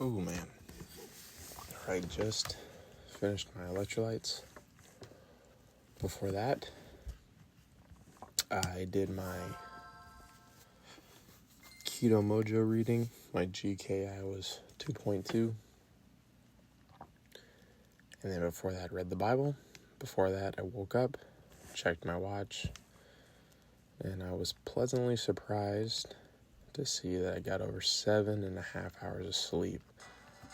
Oh man. I just finished my electrolytes. Before that, I did my Keto Mojo reading. My GKI was 2.2. And then before that, I read the Bible. Before that, I woke up, checked my watch, and I was pleasantly surprised to see that I got over 7.5 hours of sleep.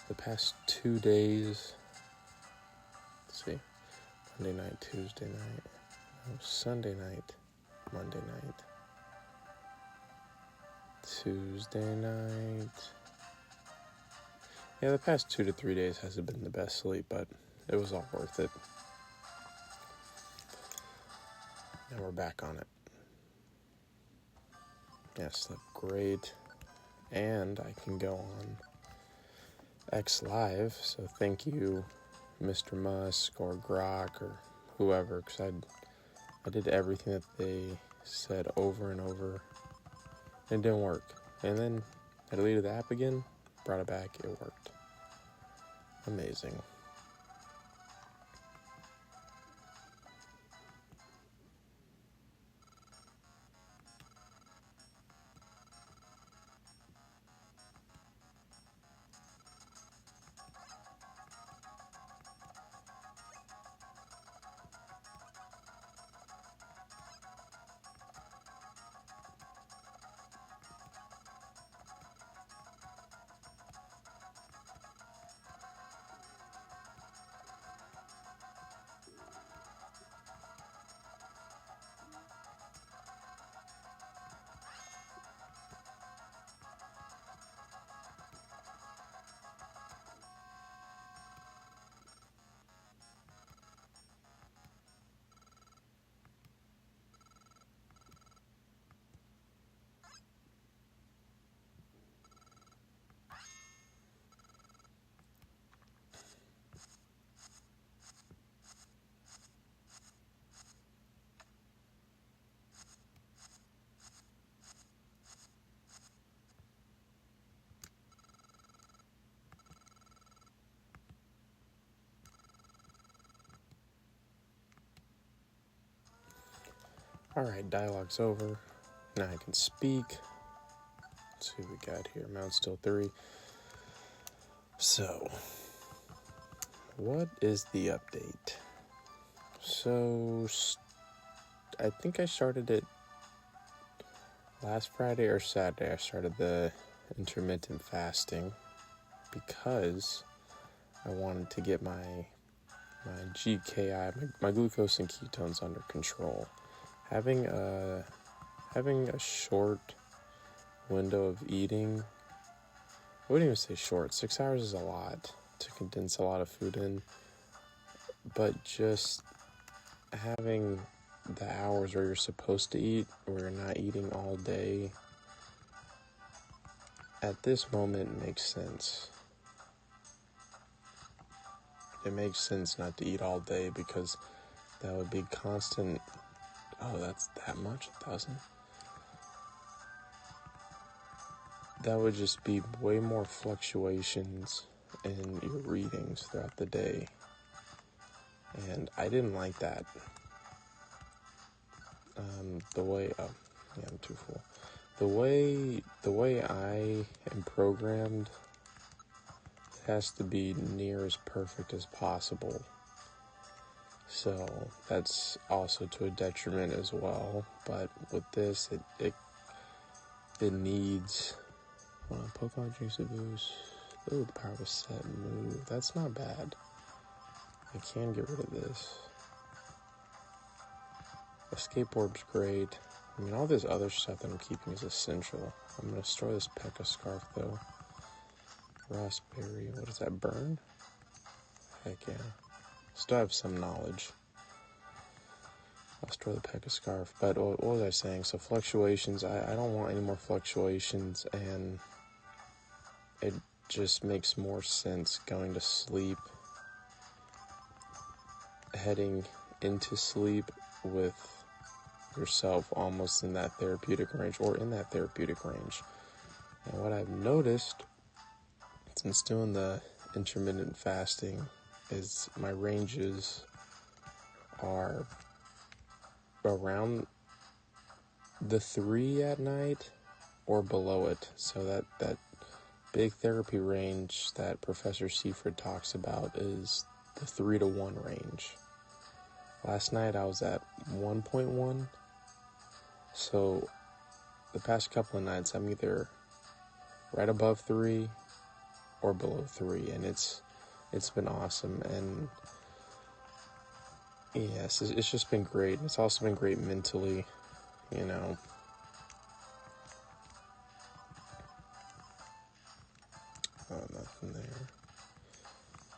The past 2 days, let's see, Monday night, Tuesday night, Sunday night, Monday night, Tuesday night. Yeah, the past 2 to 3 days hasn't been the best sleep, but it was all worth it. And we're back on it. Yeah, slept great. And I can go on X Live, so thank you, Mr. Musk or Grok or whoever, because I did everything that they said over and over, and it didn't work. And then I deleted the app again, brought it back, it worked. Amazing. Alright, dialogue's over. Now I can speak. Let's see what we got here. Mount's still 3. So, what is the update? So, I think I started it last Friday or Saturday. I started the intermittent fasting because I wanted to get my GKI, my glucose and ketones under control. Having a short window of eating, I wouldn't even say short, 6 hours is a lot to condense a lot of food in, but just having the hours where you're supposed to eat, where you're not eating all day, at this moment makes sense. It makes sense not to eat all day because that would be constant. Oh, that's that much? 1,000? That would just be way more fluctuations in your readings throughout the day. And I didn't like that. I'm too full. The way I am programmed has to be near as perfect as possible. So that's also to a detriment as well. But with this, it needs Pokemon drinks a boost. Oh, the power of a set move. That's not bad. I can get rid of this. The skateboard's great. I mean, all this other stuff that I'm keeping is essential. I'm going to store this P.E.K.K.A scarf, though. Raspberry, what does that burn? Heck yeah. Still have some knowledge. I'll store the P.E.K.K.A scarf. But what was I saying? So fluctuations, I don't want any more fluctuations, and it just makes more sense going to sleep, heading into sleep with yourself almost in that therapeutic range, or in that therapeutic range. And what I've noticed since doing the intermittent fasting, is my ranges are around the 3 at night or below it. So that big therapy range that Professor Seifert talks about is the 3 to 1 range. Last night I was at 1.1. So the past couple of nights I'm either right above 3 or below 3, and it's been awesome. And yes, it's just been great. It's also been great mentally, you know. Oh, nothing there.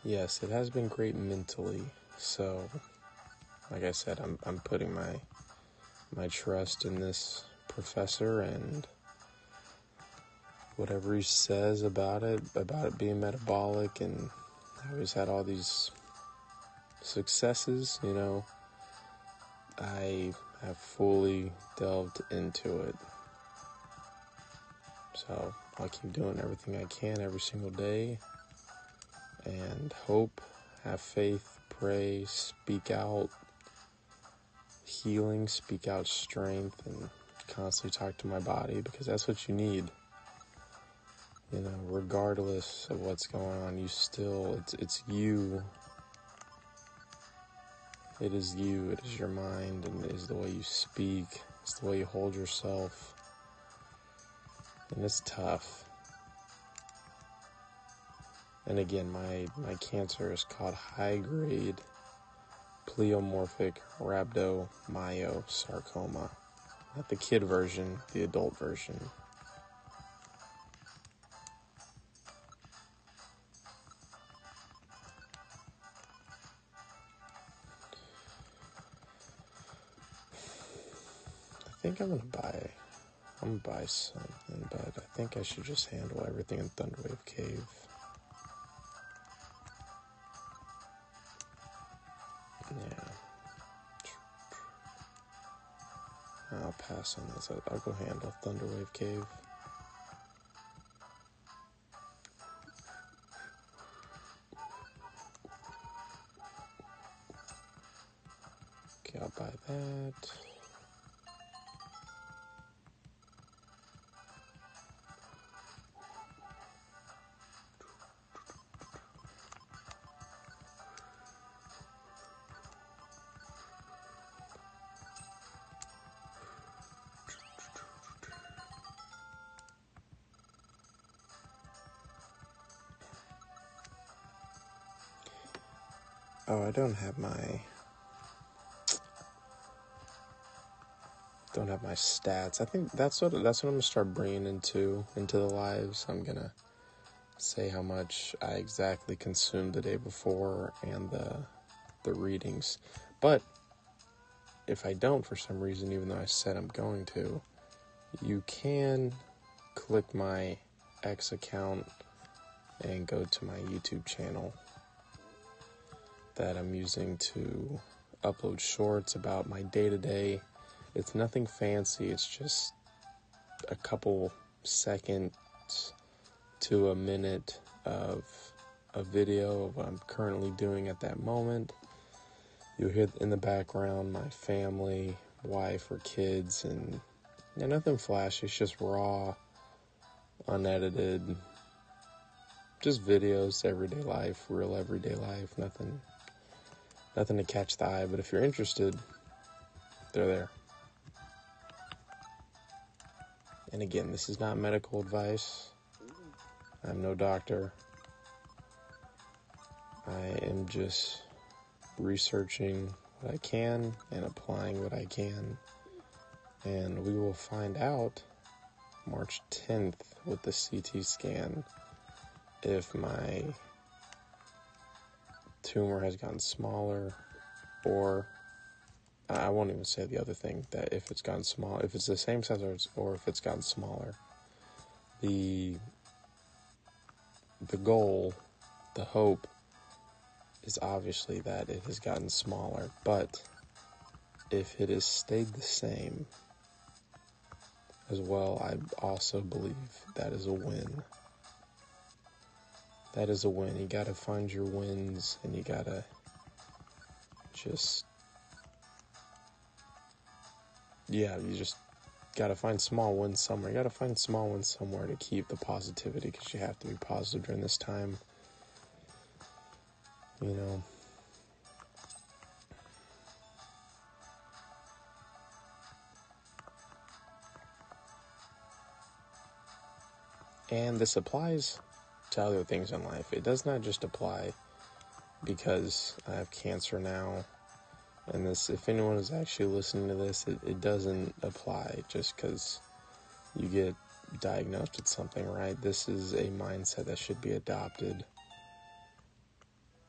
Yes, it has been great mentally. So, like I said, I'm putting my trust in this professor, and whatever he says about it being metabolic, and how he's had all these successes, you know, I have fully delved into it. So I'll keep doing everything I can every single day, and hope, have faith, pray, speak out healing, speak out strength, and constantly talk to my body, because that's what you need. You know, regardless of what's going on, you still, it's you. It is you, it is your mind, and it is the way you speak, it's the way you hold yourself. And it's tough. And again, my cancer is called high-grade pleomorphic Rhabdomyosarcoma. Not the kid version, the adult version. I think I'm gonna buy something, but I think I should just handle everything in Thunderwave Cave. Yeah. I'll pass on this. I'll go handle Thunderwave Cave. Okay, I'll buy that. Oh, I don't have my stats. I think that's what I'm gonna start bringing into the lives. I'm gonna say how much I exactly consumed the day before and the readings. But if I don't for some reason, even though I said I'm going to, you can click my X account and go to my YouTube channel that I'm using to upload shorts about my day-to-day. It's nothing fancy, it's just a couple seconds to a minute of a video of what I'm currently doing at that moment. You'll hear in the background my family, wife, or kids, and nothing flashy, it's just raw, unedited, just videos, everyday life, real everyday life, nothing to catch the eye. But if you're interested, they're there. And again, this is not medical advice. I'm no doctor. I am just researching what I can and applying what I can. And we will find out March 10th with the CT scan if my tumor has gotten smaller, or I won't even say the other thing, that if it's gotten small, if it's the same size or if it's gotten smaller. The goal, the hope, is obviously that it has gotten smaller, but if it has stayed the same as well, I also believe that is a win. that is a win. You gotta find your wins, and you gotta just, you just gotta find small wins somewhere. You gotta find small wins somewhere to keep the positivity, because you have to be positive during this time. You know. And this applies to other things in life. It does not just apply because I have cancer now. And this, if anyone is actually listening to this, it doesn't apply just because you get diagnosed with something, right? This is a mindset that should be adopted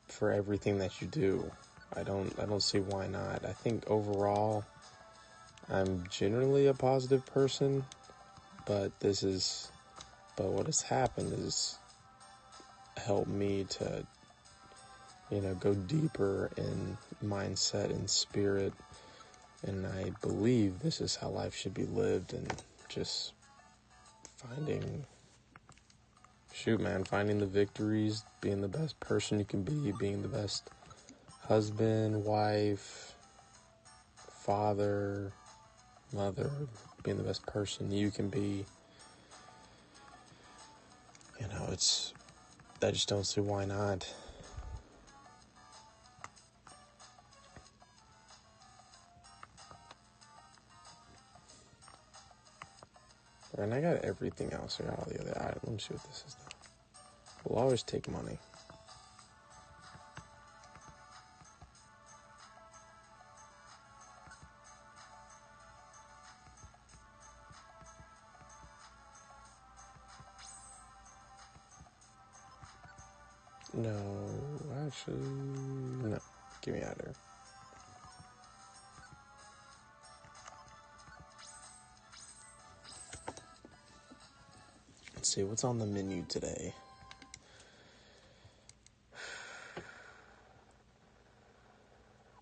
for everything that you do. I don't see why not. I think overall, I'm generally a positive person, but what has happened is helped me to, go deeper in mindset and spirit, and I believe this is how life should be lived, and just finding the victories, being the best person you can be, being the best husband, wife, father, mother, being the best person you can be. I just don't see why not. And I got everything else. I got all the other items. Let me see what this is now. We'll always take money. No, actually, no. Get me out of here. Let's see, what's on the menu today?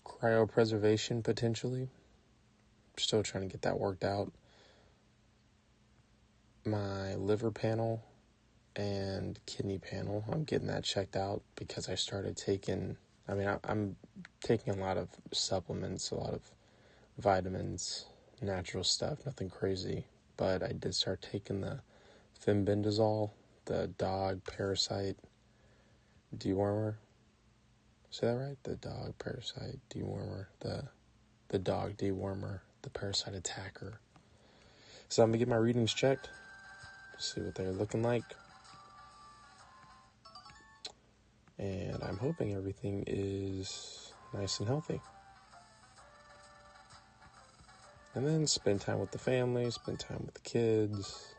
Cryopreservation, potentially. Still trying to get that worked out. My liver panel and kidney panel, I'm getting that checked out because I started taking, I'm taking a lot of supplements, a lot of vitamins, natural stuff, nothing crazy. But I did start taking the fenbendazole, the dog parasite dewormer. Say that right? The dog parasite dewormer, the dog dewormer, the parasite attacker. So I'm gonna get my readings checked, see what they're looking like. And I'm hoping everything is nice and healthy. And then spend time with the family, spend time with the kids,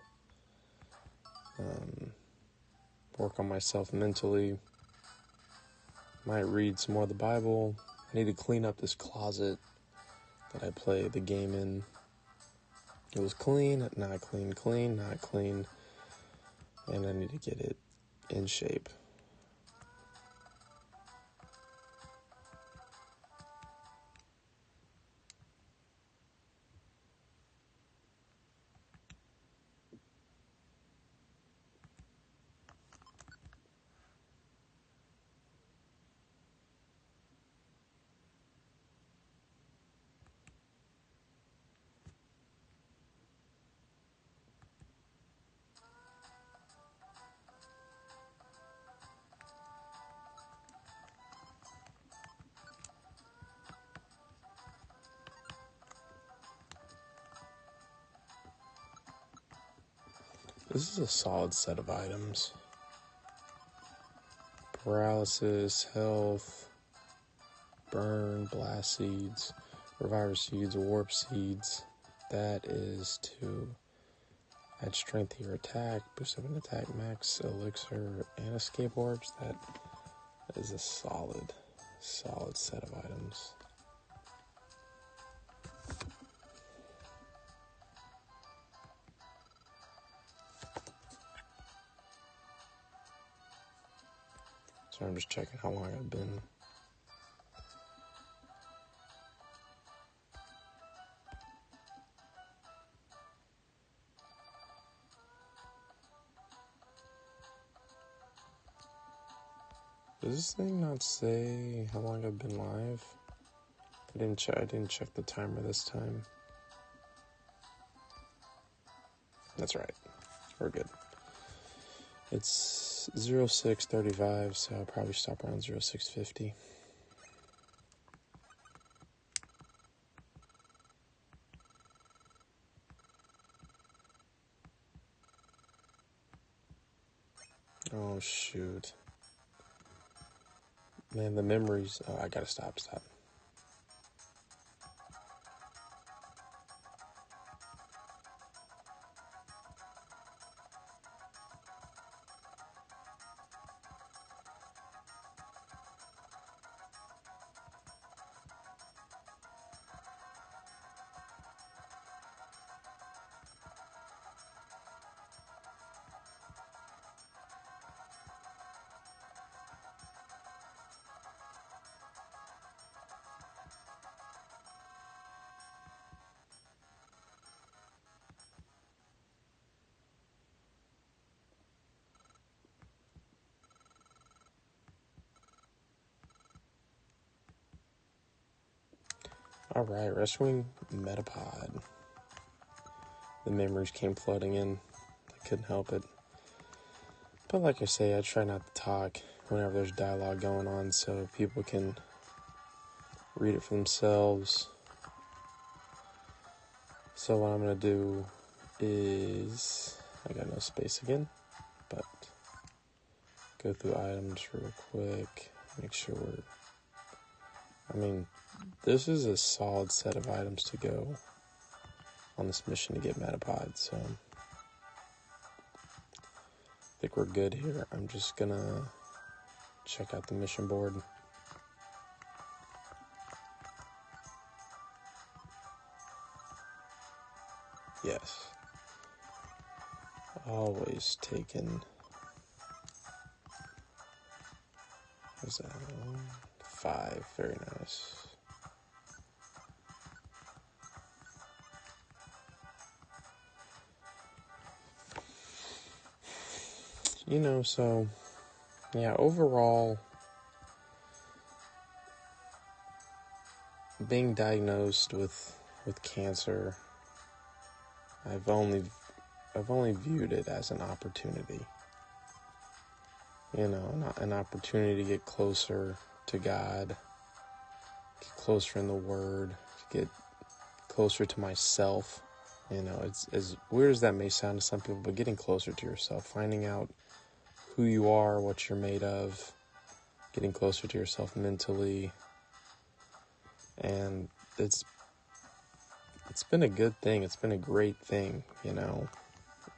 work on myself mentally. Might read some more of the Bible. I need to clean up this closet that I play the game in. It was clean, not clean, not clean. And I need to get it in shape. This is a solid set of items. Paralysis, health, burn, blast seeds, reviver seeds, warp seeds. That is to add strength to your attack, boost up an attack, max elixir, and escape orbs. That is a solid set of items. So I'm just checking how long I've been. Does this thing not say how long I've been live? I didn't check the timer this time. That's right. We're good. It's 06:35, so I'll probably stop around 06:50. Oh, shoot. Man, the memories. Oh, I gotta stop. Alright, rescuing Metapod. The memories came flooding in. I couldn't help it. But like I say, I try not to talk whenever there's dialogue going on so people can read it for themselves. So what I'm going to do is, I got no space again, but go through items real quick, make sure this is a solid set of items to go on this mission to get Metapod, so I think we're good here. I'm just gonna check out the mission board. Yes. Always taking. What's that? 5. Very nice. So, yeah, overall, being diagnosed with cancer, I've only viewed it as an opportunity. An opportunity to get closer to God, get closer in the Word, get closer to myself. It's as weird as that may sound to some people, but getting closer to yourself, finding out who you are, what you're made of, getting closer to yourself mentally, and it's been a good thing. It's been a great thing, and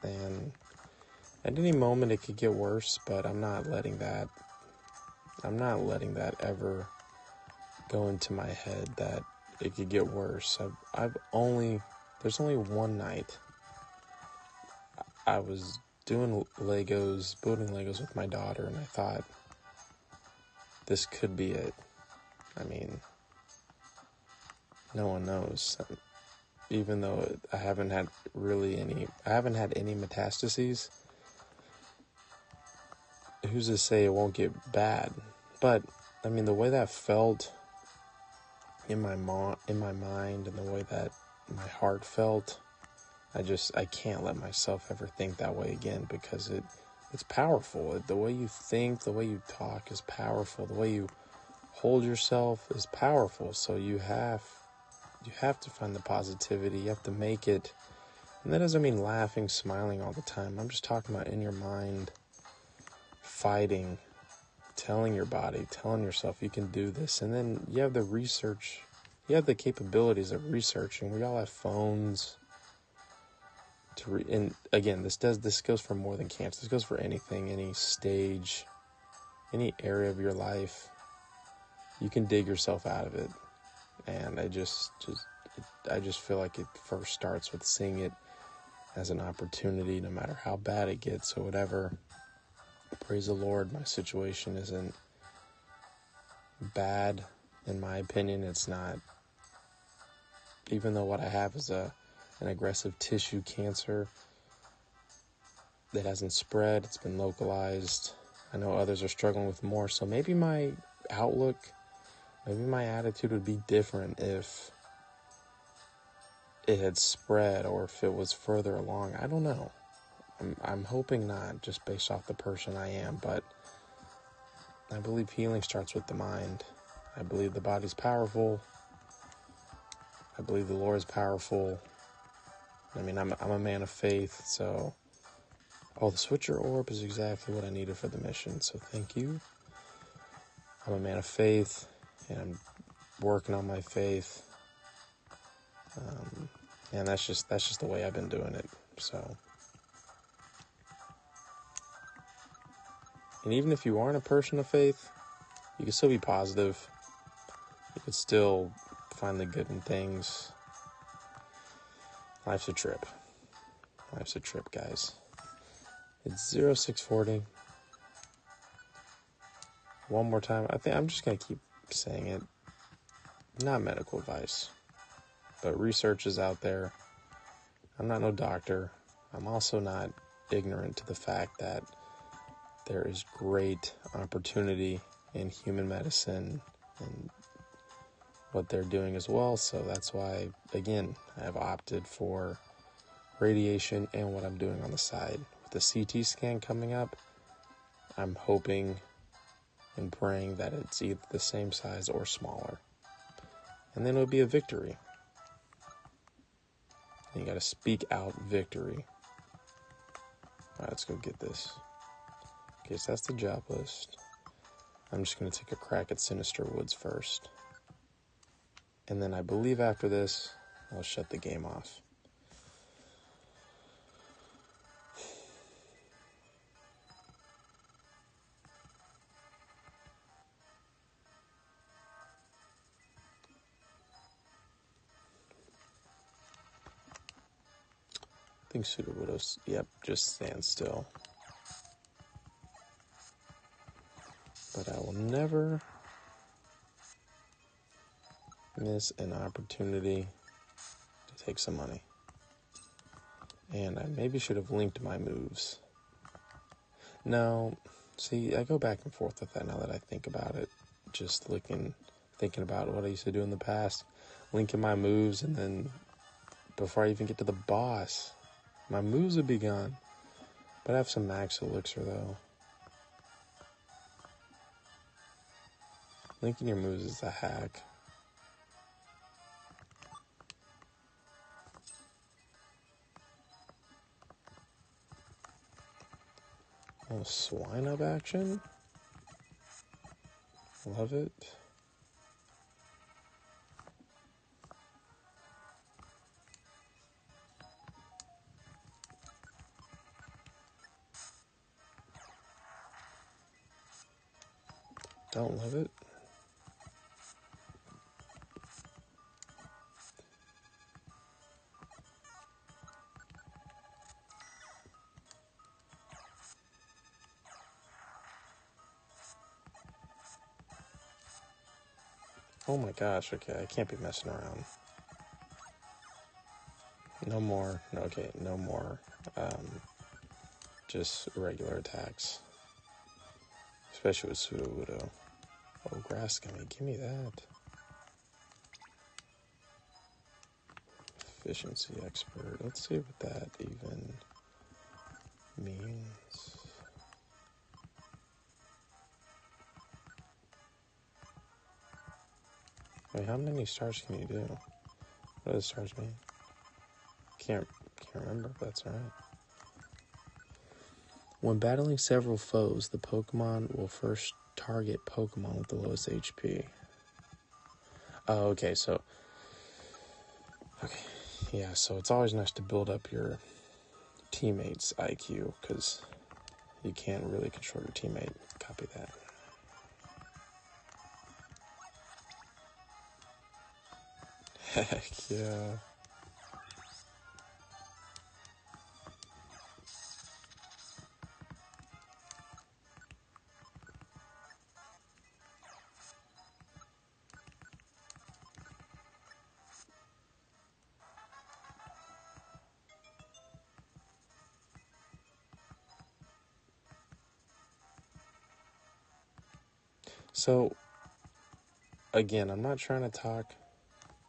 at any moment it could get worse, but I'm not letting that ever go into my head that it could get worse. There's only one night I was building Legos with my daughter, and I thought, this could be it. No one knows. Even though I haven't had any metastases, who's to say it won't get bad? But, the way that felt in my mind and the way that my heart felt, I can't let myself ever think that way again, because it's powerful. The way you think, the way you talk is powerful. The way you hold yourself is powerful. So you have to find the positivity. You have to make it. And that doesn't mean laughing, smiling all the time. I'm just talking about in your mind, fighting, telling your body, telling yourself you can do this. And then you have the research. You have the capabilities of researching. We all have phones. And again, this goes for more than cancer. This goes for anything, any stage, any area of your life. You can dig yourself out of it. And I just feel like it first starts with seeing it as an opportunity, no matter how bad it gets or whatever. Praise the Lord, my situation isn't bad, in my opinion. It's not, even though what I have is an aggressive tissue cancer that hasn't spread, it's been localized. I know others are struggling with more, so maybe my outlook, maybe my attitude would be different if it had spread or if it was further along. I don't know. I'm hoping not, just based off the person I am, but I believe healing starts with the mind. I believe the body's powerful. I believe the Lord is powerful. I mean, I'm a man of faith, so... Oh, the switcher orb is exactly what I needed for the mission, so thank you. I'm a man of faith, and I'm working on my faith. And that's just the way I've been doing it, so... And even if you aren't a person of faith, you can still be positive. You can still find the good in things. Life's a trip. Life's a trip, guys. It's 0640. One more time. I think I'm just going to keep saying it. Not medical advice. But research is out there. I'm not no doctor. I'm also not ignorant to the fact that there is great opportunity in human medicine and what they're doing as well. So that's why, again, I've opted for radiation and what I'm doing on the side. With the CT scan coming up, I'm hoping and praying that it's either the same size or smaller. And then it'll be a victory. And you got to speak out victory. All right, let's go get this. Okay, so that's the job list. I'm just going to take a crack at Sinister Woods first. And then I believe after this, I'll shut the game off. I think Pseudo Widows, yep, just stand still. But I will never miss an opportunity to take some money. And I maybe should have linked my moves. No, see, I go back and forth with that now that I think about it. Just thinking about what I used to do in the past. Linking my moves, and then before I even get to the boss, my moves would be gone. But I have some max elixir, though. Linking your moves is a hack. Oh, swine up action? Love it. Don't love it. Oh my gosh, okay, I can't be messing around. No more, okay, no more, just regular attacks. Especially with Pseudo Widow. Oh, Grass Gummy, give me that. Efficiency Expert, let's see what that even means. Wait, how many stars can you do? What do the stars mean? Can't remember, but that's alright. When battling several foes, the Pokemon will first target Pokemon with the lowest HP. Oh, okay, so... Okay, yeah, so it's always nice to build up your teammates' IQ, because you can't really control your teammate. Copy that. Heck yeah. So, again, I'm not trying to talk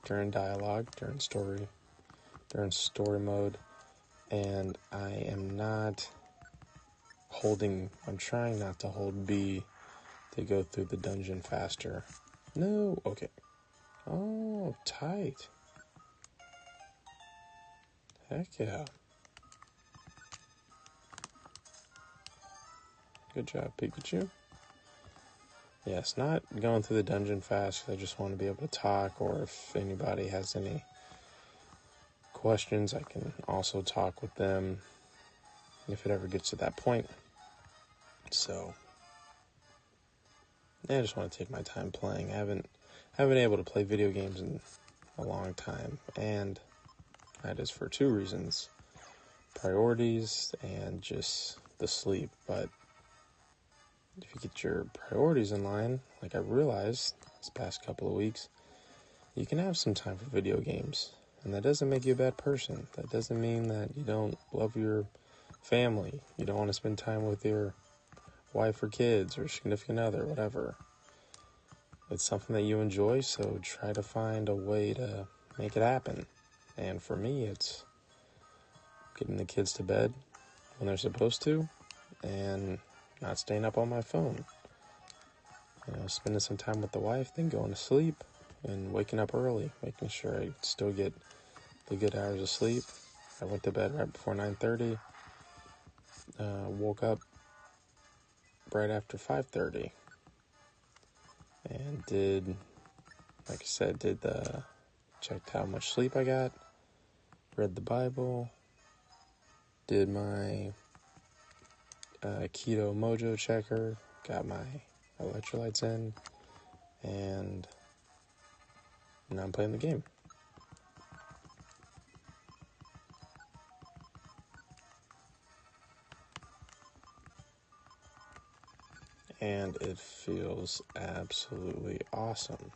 during dialogue, during story mode, and I'm trying not to hold B to go through the dungeon faster. No, okay. Oh, tight. Heck yeah. Good job, Pikachu. Yes, not going through the dungeon fast because I just want to be able to talk, or if anybody has any questions, I can also talk with them if it ever gets to that point. So, yeah, I just want to take my time playing. I haven't been able to play video games in a long time, and that is for two reasons: priorities and just the sleep. But if you get your priorities in line, like I realized this past couple of weeks, you can have some time for video games. And that doesn't make you a bad person. That doesn't mean that you don't love your family. You don't want to spend time with your wife or kids or significant other, whatever. It's something that you enjoy, so try to find a way to make it happen. And for me, it's getting the kids to bed when they're supposed to and not staying up on my phone. Spending some time with the wife, then going to sleep and waking up early, making sure I still get the good hours of sleep. I went to bed right before 9:30, woke up right after 5:30, and checked how much sleep I got, read the Bible, did my keto mojo checker, got my electrolytes in, and now I'm playing the game. And it feels absolutely awesome.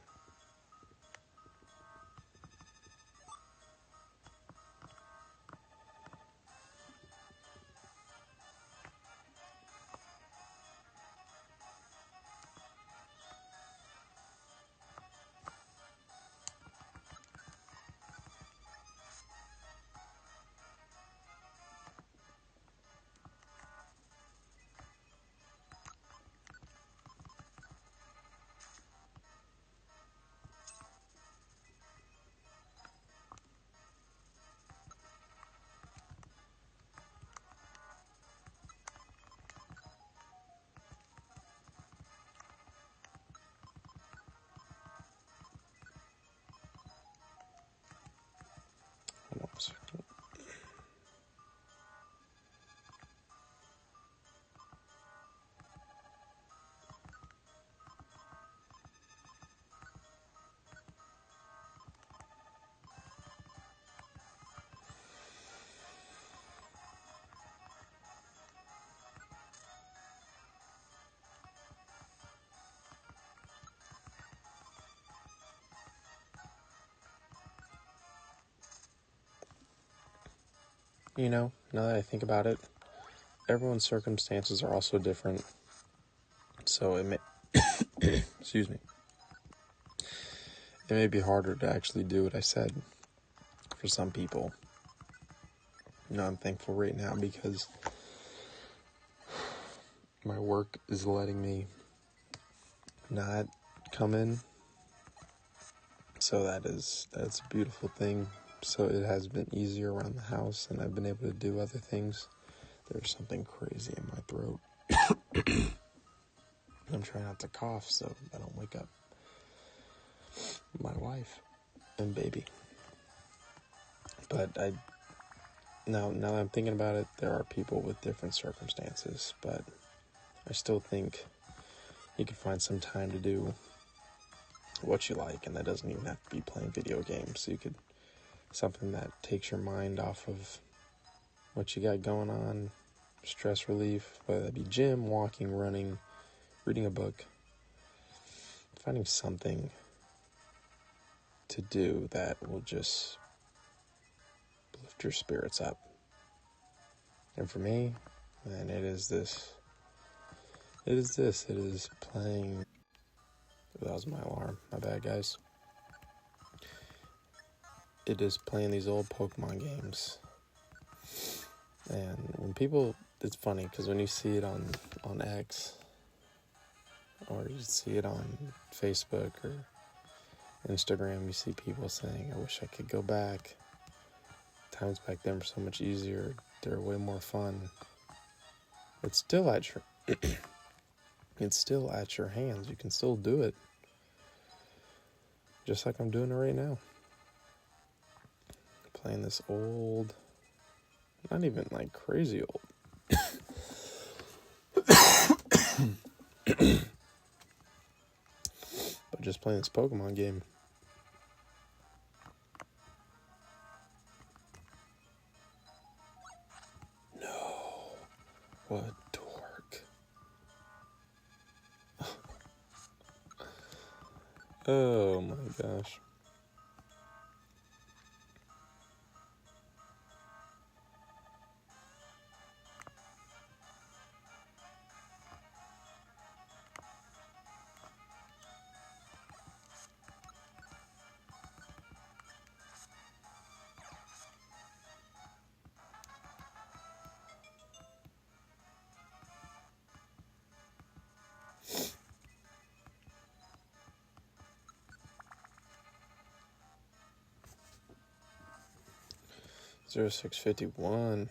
Now that I think about it, everyone's circumstances are also different. So it may, excuse me, it may be harder to actually do what I said for some people. I'm thankful right now because my work is letting me not come in. So that's a beautiful thing. So it has been easier around the house, and I've been able to do other things. There's something crazy in my throat. I'm trying not to cough so I don't wake up my wife and baby. But now that I'm thinking about it, there are people with different circumstances, but I still think you can find some time to do what you like, and that doesn't even have to be playing video games. So you could, something that takes your mind off of what you got going on, stress relief, whether that be gym, walking, running, reading a book, finding something to do that will just lift your spirits up. And for me, man, it is playing That was my alarm. My bad, guys. It is playing these old Pokemon games. And when people, it's funny because when you see it on X, or you see it on Facebook or Instagram, you see people saying, I wish I could go back. Times back then were so much easier. They're way more fun. It's still at your it's still at your hands. You can still do it. Just like I'm doing it right now. Playing this old, not even like crazy old. But just playing this Pokemon game. No. What a dork. Oh my gosh. Zero 0651.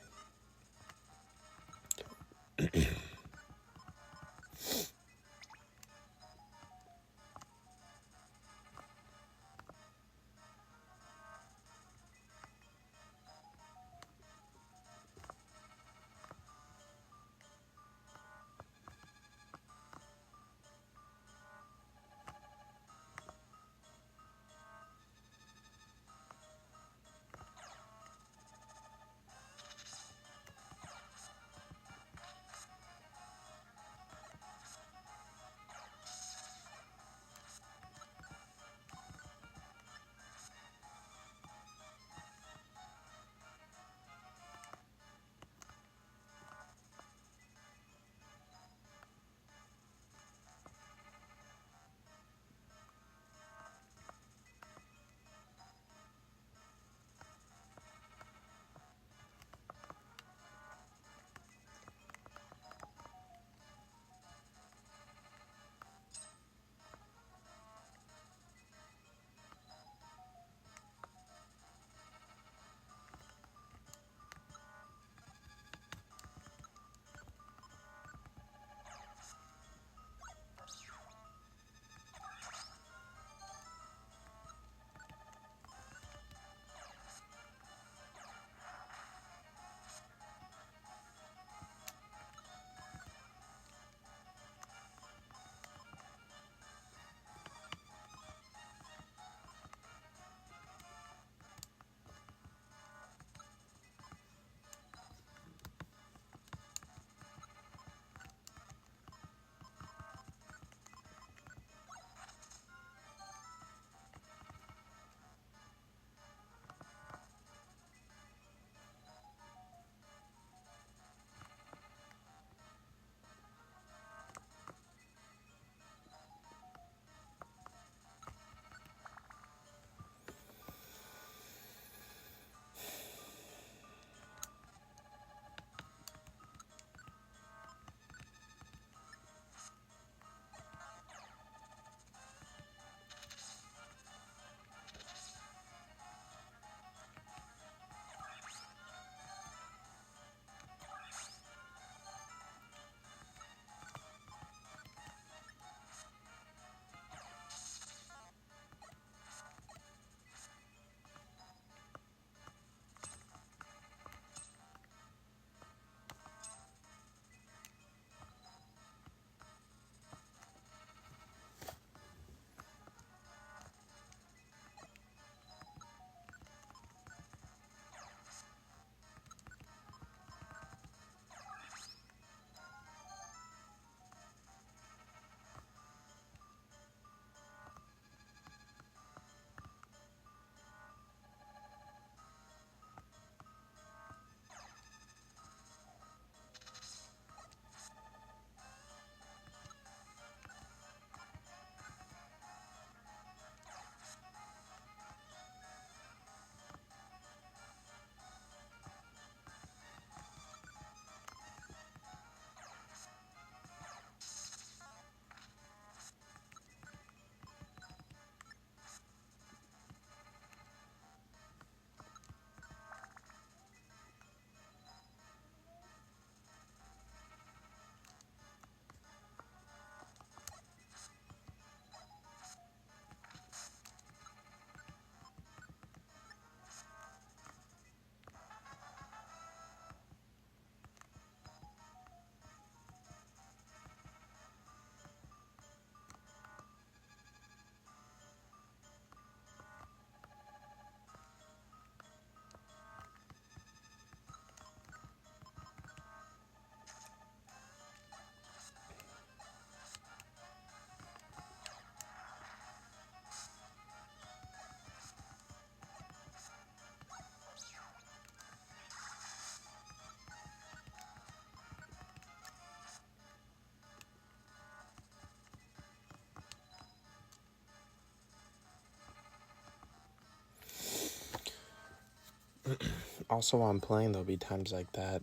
Also, while I'm playing, there'll be times like that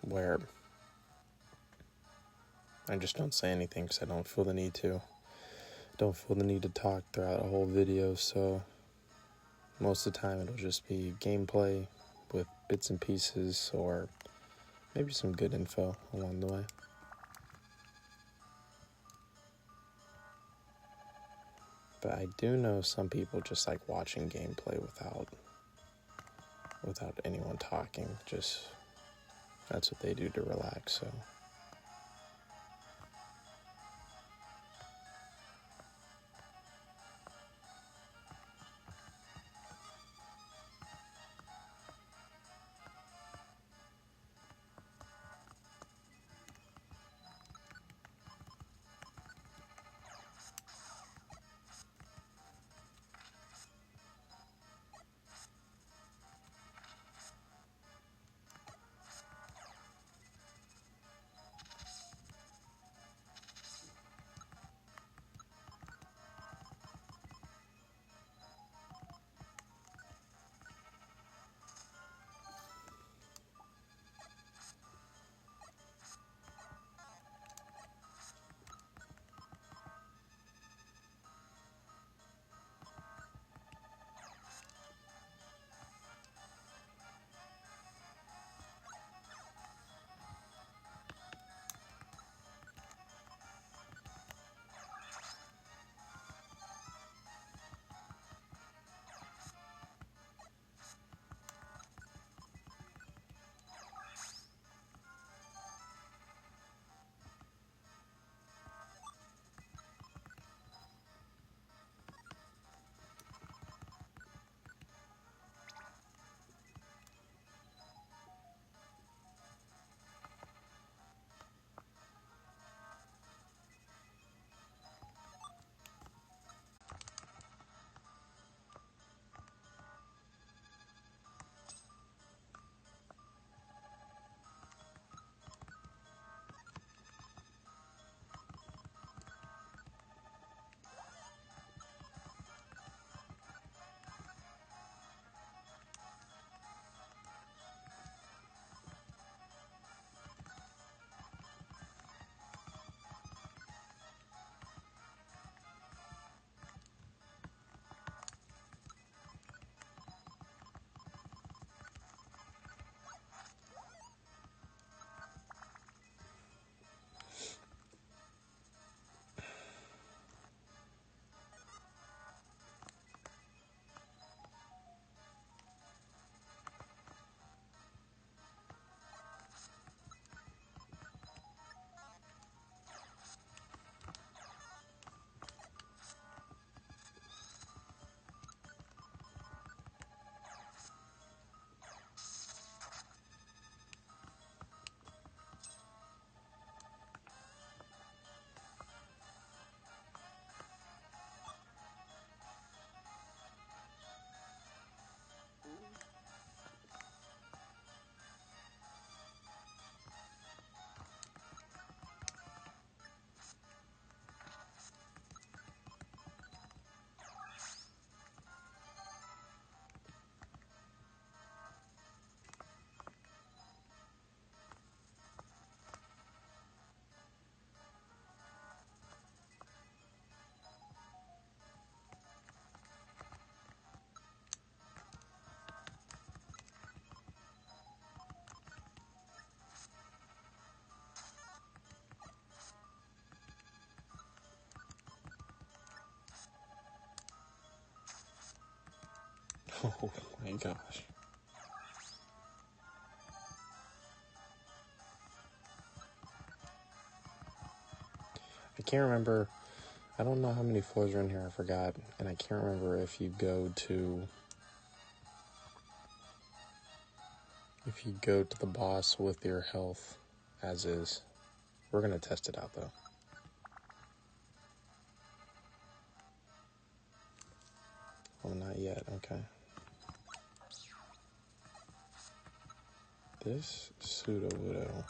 where I just don't say anything because I don't feel the need to. Don't feel the need to talk throughout a whole video, so most of the time it'll just be gameplay with bits and pieces or maybe some good info along the way. But I do know some people just like watching gameplay without anyone talking. Just that's what they do to relax, so. Oh my gosh. I can't remember. I don't know how many floors are in here, I forgot. And I can't remember if you go to the boss with your health as is. We're gonna test it out though. Well, not yet, okay. This pseudo-widow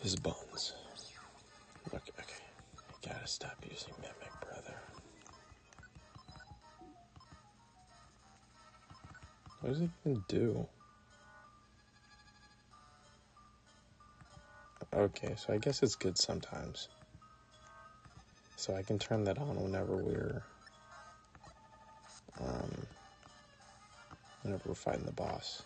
is buns. Okay. You gotta stop using Mimic, brother. What does it even do? Okay, so I guess it's good sometimes. So I can turn that on whenever we're fighting the boss.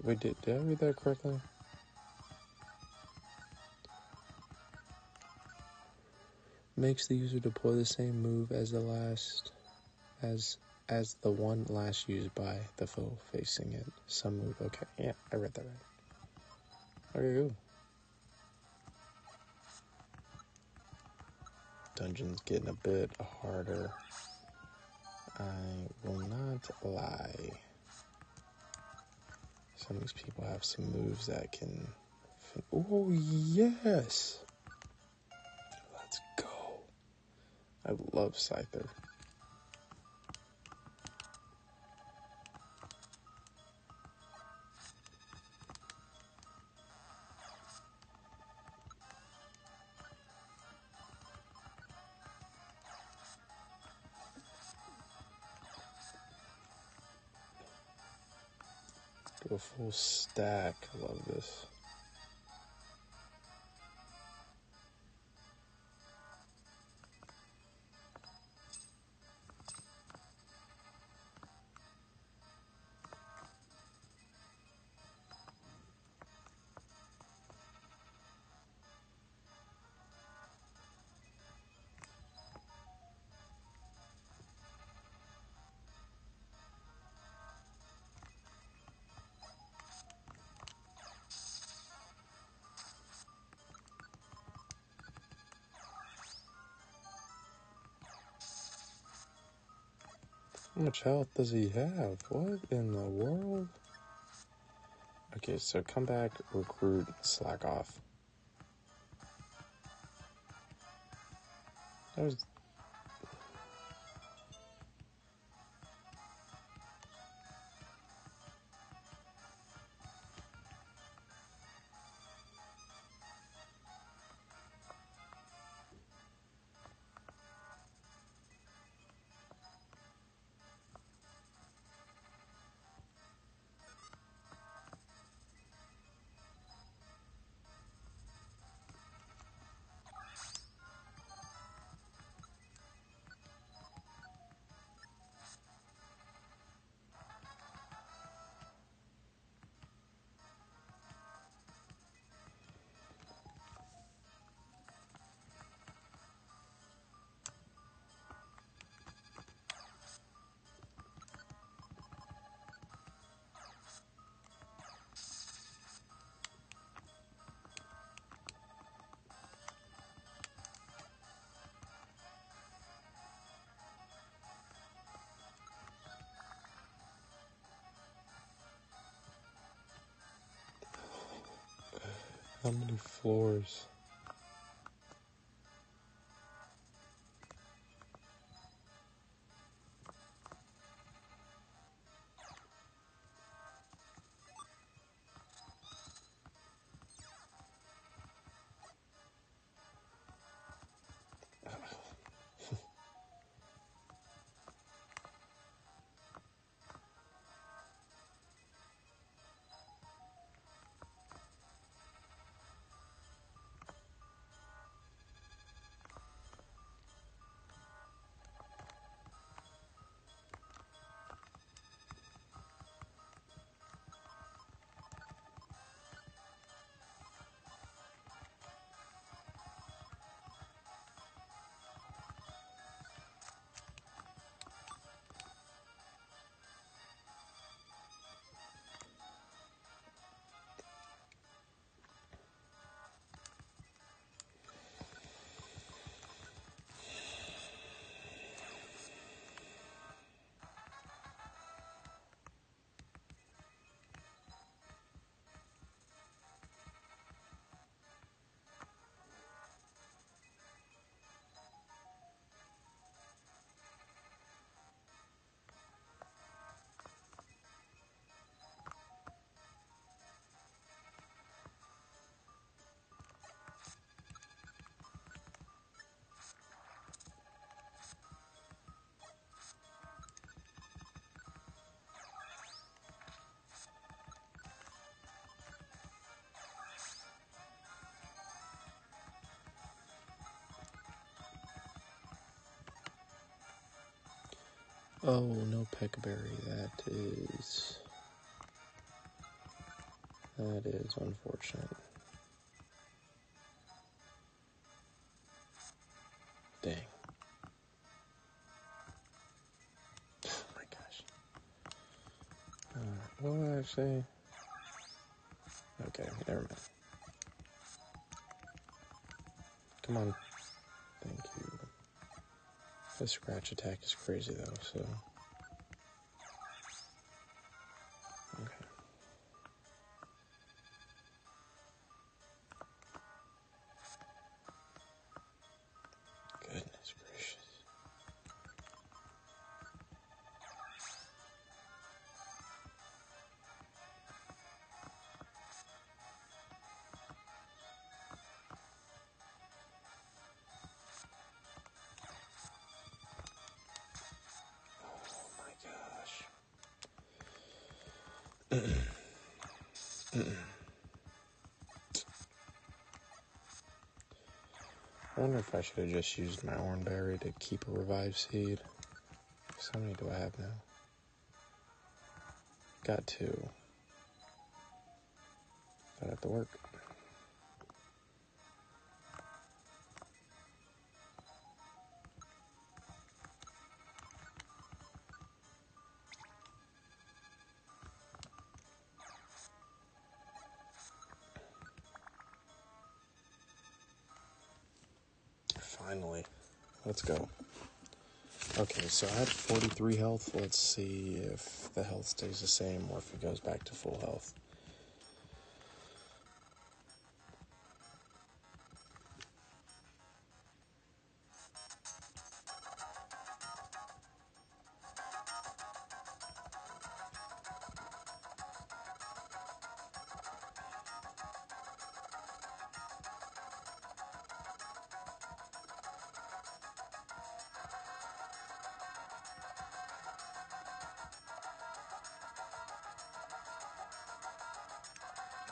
Wait, did I read that correctly? Makes the user deploy the same move as the one last used by the foe facing it. Some move. Okay, yeah, I read that right. Okay, cool. Dungeon's getting a bit harder. I will not lie. Some of these people have some moves that can... Oh, yes! Let's go. I love Scyther. Do a full stack. I love this. How much health does he have? What in the world? Okay, so come back, recruit, slack off. That was... How many floors? Oh, no peckberry. That is unfortunate. Dang. Oh my gosh. Well, actually... Okay, never mind. Come on. Thank you. The scratch attack is crazy, though, so... Okay. Goodness gracious. Oh my gosh. I wonder if I should have just used my oranberry to keep a revived seed. How many do I have now? Got 2. That have to work. Finally. Let's go. Okay, so I had 43 health. Let's see if the health stays the same or if it goes back to full health.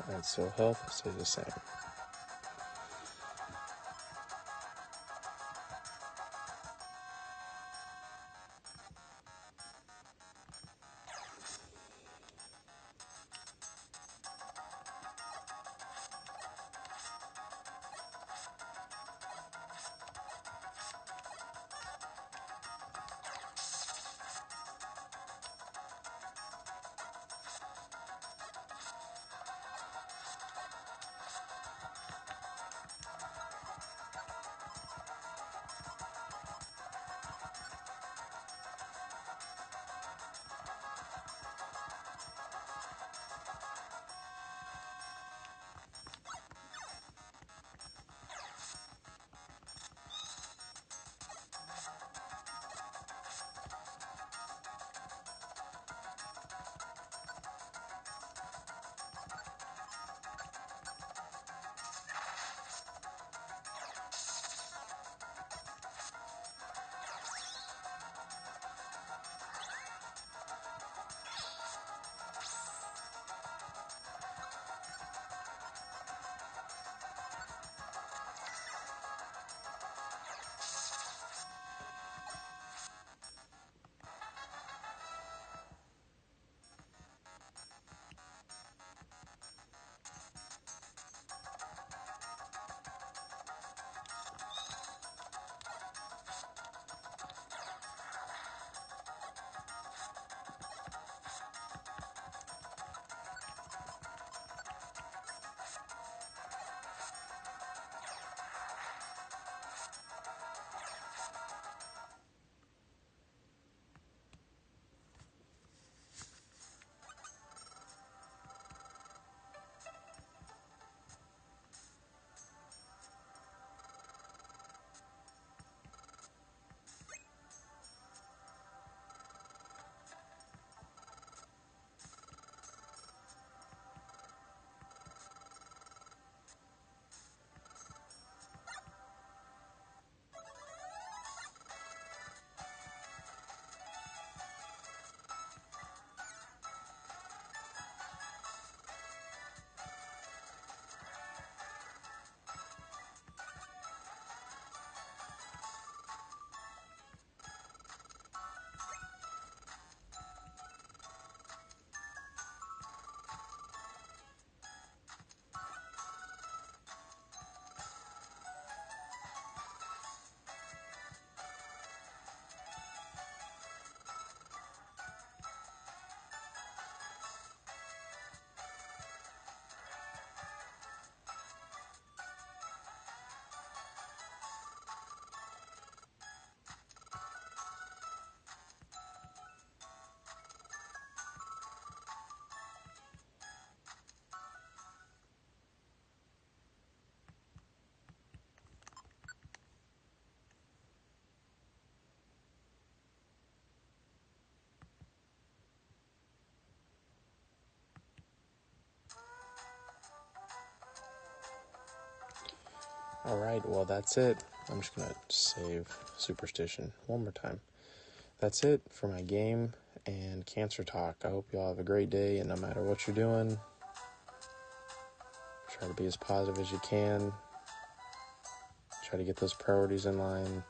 Alright, so health stays the same. Alright, well, that's it. I'm just gonna save superstition one more time. That's it for my game and cancer talk. I hope you all have a great day, and no matter what you're doing, try to be as positive as you can. Try to get those priorities in line,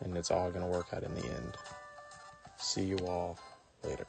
and it's all going to work out in the end. See you all later.